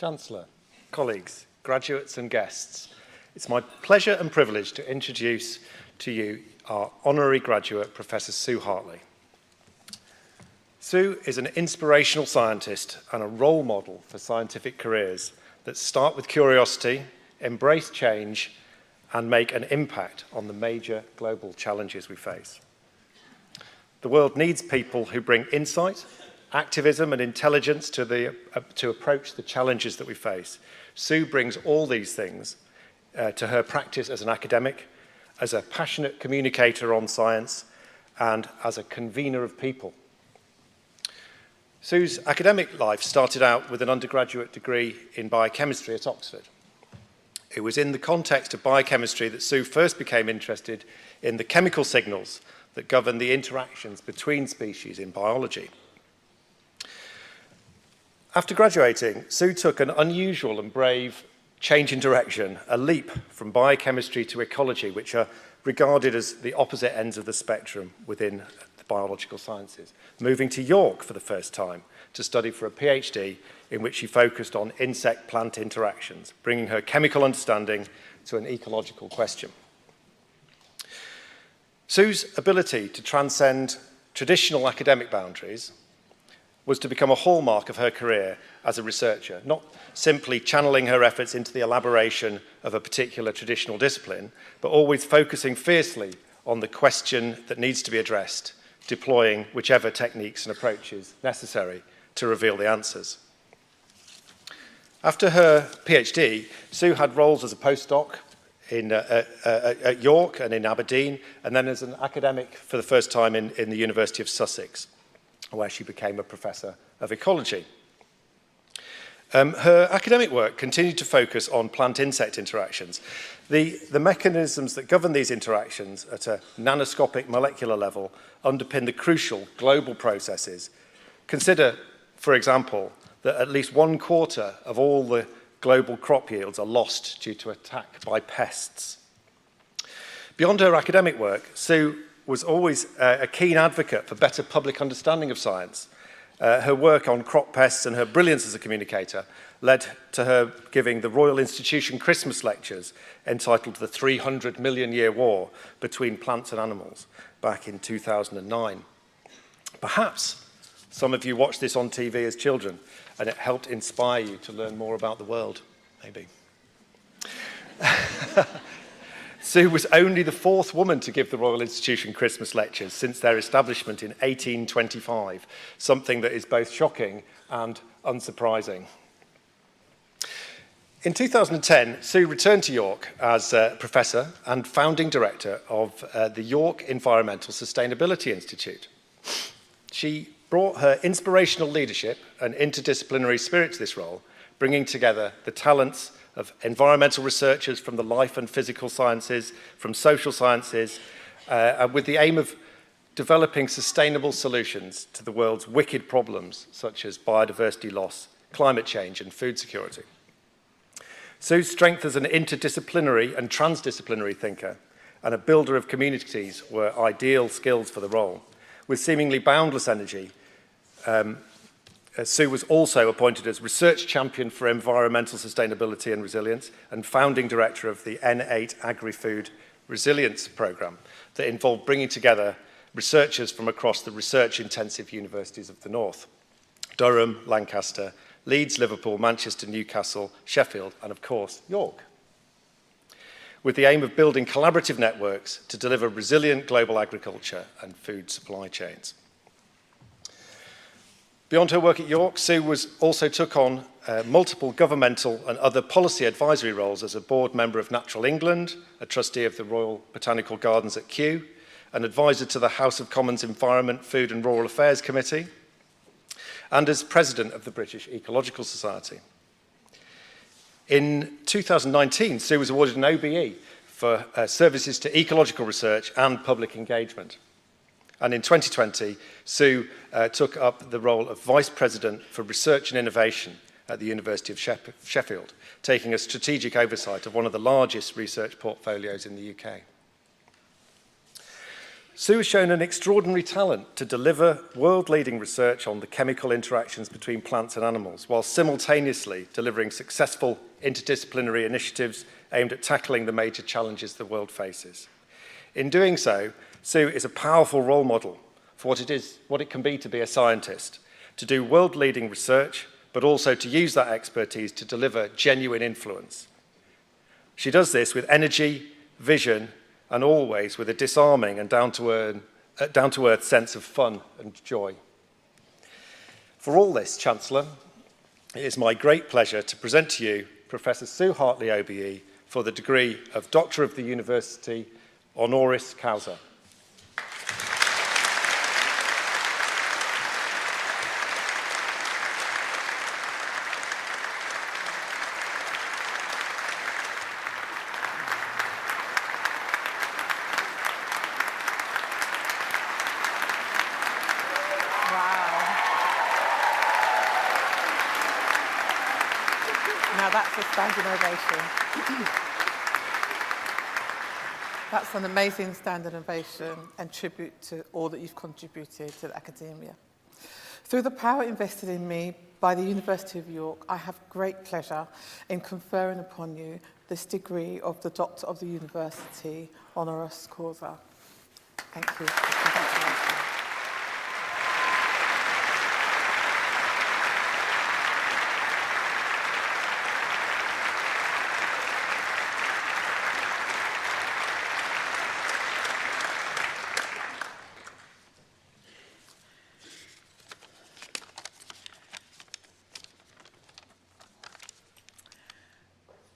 Chancellor, colleagues, graduates and guests, it's my pleasure and privilege to introduce to you our honorary graduate, Professor Sue Hartley. Sue is an inspirational scientist and a role model for scientific careers that start with curiosity, embrace change, and make an impact on the major global challenges we face. The world needs people who bring insight, activism and intelligence to approach the challenges that we face. Sue brings all these things to her practice as an academic, as a passionate communicator on science, and as a convener of people. Sue's academic life started out with an undergraduate degree in biochemistry at Oxford. It was in the context of biochemistry that Sue first became interested in the chemical signals that govern the interactions between species in biology. After graduating, Sue took an unusual and brave change in direction, a leap from biochemistry to ecology, which are regarded as the opposite ends of the spectrum within the biological sciences, moving to York for the first time to study for a PhD in which she focused on insect-plant interactions, bringing her chemical understanding to an ecological question. Sue's ability to transcend traditional academic boundaries was to become a hallmark of her career as a researcher, not simply channeling her efforts into the elaboration of a particular traditional discipline, but always focusing fiercely on the question that needs to be addressed, deploying whichever techniques and approaches necessary to reveal the answers. After her PhD, Sue had roles as a postdoc at York and in Aberdeen, and then as an academic for the first time in the University of Sussex, where she became a professor of ecology. Her academic work continued to focus on plant-insect interactions. The mechanisms that govern these interactions at a nanoscopic molecular level underpin the crucial global processes. Consider, for example, that at least 1/4 of all the global crop yields are lost due to attack by pests. Beyond her academic work, Sue was always a keen advocate for better public understanding of science. Her work on crop pests and her brilliance as a communicator led to her giving the Royal Institution Christmas lectures entitled The 300 Million Year War Between Plants and Animals back in 2009. Perhaps some of you watched this on TV as children and it helped inspire you to learn more about the world, maybe. Sue was only the 4th woman to give the Royal Institution Christmas lectures since their establishment in 1825, something that is both shocking and unsurprising. In 2010, Sue returned to York as a professor and founding director of the York Environmental Sustainability Institute. She brought her inspirational leadership and interdisciplinary spirit to this role, bringing together the talents of environmental researchers from the life and physical sciences, from social sciences, with the aim of developing sustainable solutions to the world's wicked problems, such as biodiversity loss, climate change, and food security. Sue's strength as an interdisciplinary and transdisciplinary thinker and a builder of communities were ideal skills for the role. With seemingly boundless energy, Sue was also appointed as Research Champion for Environmental Sustainability and Resilience and founding director of the N8 Agri-Food Resilience Programme that involved bringing together researchers from across the research-intensive universities of the North: Durham, Lancaster, Leeds, Liverpool, Manchester, Newcastle, Sheffield, and of course, York, with the aim of building collaborative networks to deliver resilient global agriculture and food supply chains. Beyond her work at York, Sue also took on multiple governmental and other policy advisory roles as a board member of Natural England, a trustee of the Royal Botanical Gardens at Kew, an advisor to the House of Commons Environment, Food and Rural Affairs Committee, and as president of the British Ecological Society. In 2019, Sue was awarded an OBE for services to ecological research and public engagement. And in 2020, Sue took up the role of Vice President for Research and Innovation at the University of Sheffield, taking a strategic oversight of one of the largest research portfolios in the UK. Sue has shown an extraordinary talent to deliver world-leading research on the chemical interactions between plants and animals, while simultaneously delivering successful interdisciplinary initiatives aimed at tackling the major challenges the world faces. In doing so, Sue is a powerful role model for what it can be to be a scientist, to do world-leading research, but also to use that expertise to deliver genuine influence. She does this with energy, vision, and always with a disarming and down-to-earth sense of fun and joy. For all this, Chancellor, it is my great pleasure to present to you Professor Sue Hartley OBE for the degree of Doctor of the University, Honoris Causa. Now that's a standing ovation. That's an amazing standing ovation and tribute to all that you've contributed to the academia. Through the power invested in me by the University of York, I have great pleasure in conferring upon you this degree of the Doctor of the University, Honoris Causa. Thank you. Congratulations.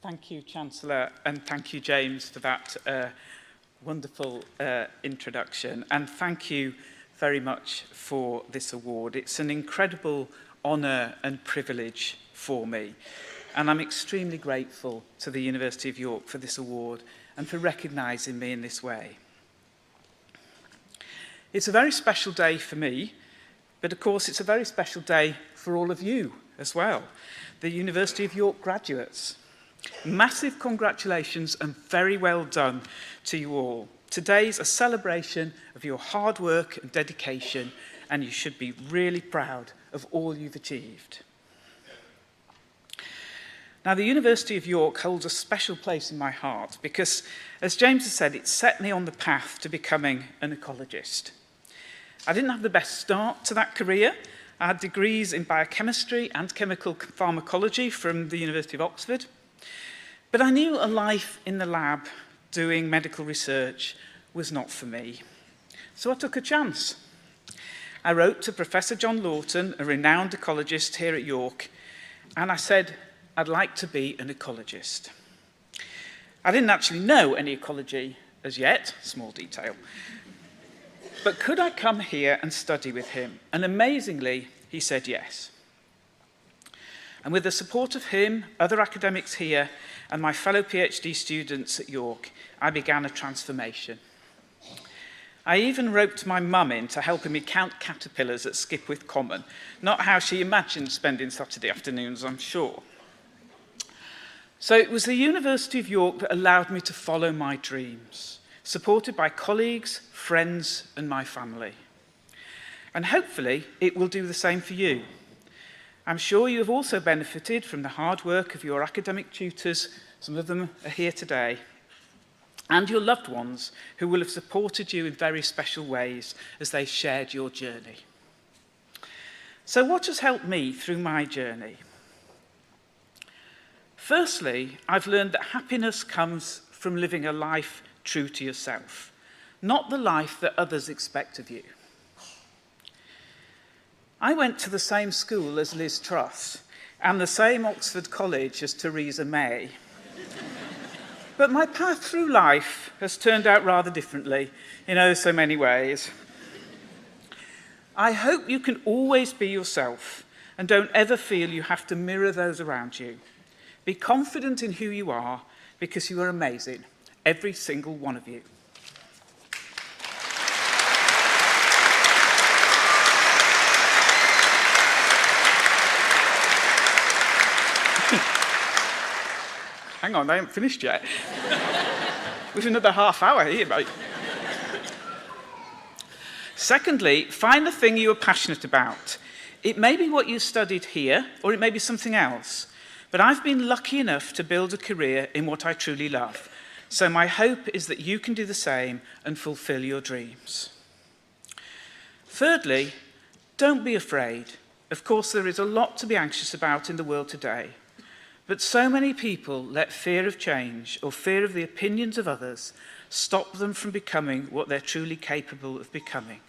Thank you, Chancellor, and thank you, James, for that wonderful introduction. And thank you very much for this award. It's an incredible honour and privilege for me. And I'm extremely grateful to the University of York for this award and for recognising me in this way. It's a very special day for me, but of course it's a very special day for all of you as well, the University of York graduates. Massive congratulations and very well done to you all. Today's a celebration of your hard work and dedication, and you should be really proud of all you've achieved. Now, the University of York holds a special place in my heart because, as James has said, it set me on the path to becoming an ecologist. I didn't have the best start to that career. I had degrees in biochemistry and chemical pharmacology from the University of Oxford. But I knew a life in the lab doing medical research was not for me. So I took a chance. I wrote to Professor John Lawton, a renowned ecologist here at York, and I said, I'd like to be an ecologist. I didn't actually know any ecology as yet, small detail. But could I come here and study with him? And amazingly, he said yes. And with the support of him, other academics here, and my fellow PhD students at York, I began a transformation. I even roped my mum in to helping me count caterpillars at Skipwith Common, not how she imagined spending Saturday afternoons, I'm sure. So it was the University of York that allowed me to follow my dreams, supported by colleagues, friends, and my family. And hopefully, it will do the same for you. I'm sure you have also benefited from the hard work of your academic tutors, some of them are here today, and your loved ones who will have supported you in very special ways as they shared your journey. So what has helped me through my journey? Firstly, I've learned that happiness comes from living a life true to yourself, not the life that others expect of you. I went to the same school as Liz Truss and the same Oxford College as Theresa May. But my path through life has turned out rather differently in so many ways. I hope you can always be yourself and don't ever feel you have to mirror those around you. Be confident in who you are because you are amazing, every single one of you. Hang on, I haven't finished yet. We've another half hour here, mate. Secondly, find the thing you are passionate about. It may be what you studied here, or it may be something else. But I've been lucky enough to build a career in what I truly love. So my hope is that you can do the same and fulfill your dreams. Thirdly, don't be afraid. Of course, there is a lot to be anxious about in the world today. But so many people let fear of change or fear of the opinions of others stop them from becoming what they're truly capable of becoming.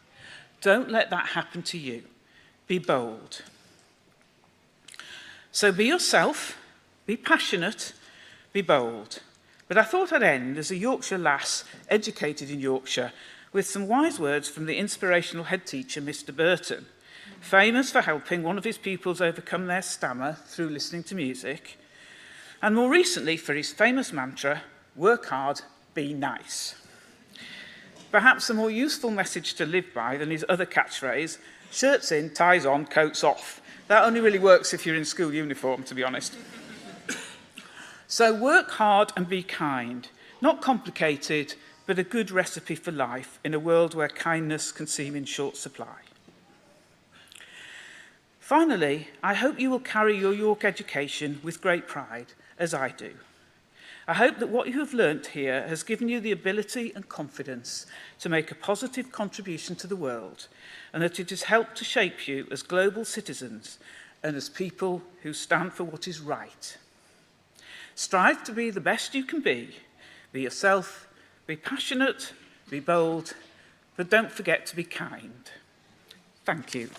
Don't let that happen to you. Be bold. So be yourself, be passionate, be bold. But I thought I'd end as a Yorkshire lass educated in Yorkshire with some wise words from the inspirational head teacher, Mr. Burton, famous for helping one of his pupils overcome their stammer through listening to music, and more recently for his famous mantra, work hard, be nice. Perhaps a more useful message to live by than his other catchphrase, shirts in, ties on, coats off. That only really works if you're in school uniform, to be honest. So work hard and be kind. Not complicated, but a good recipe for life in a world where kindness can seem in short supply. Finally, I hope you will carry your York education with great pride, as I do. I hope that what you have learnt here has given you the ability and confidence to make a positive contribution to the world, and that it has helped to shape you as global citizens and as people who stand for what is right. Strive to be the best you can be. Be yourself, be passionate, be bold, but don't forget to be kind. Thank you.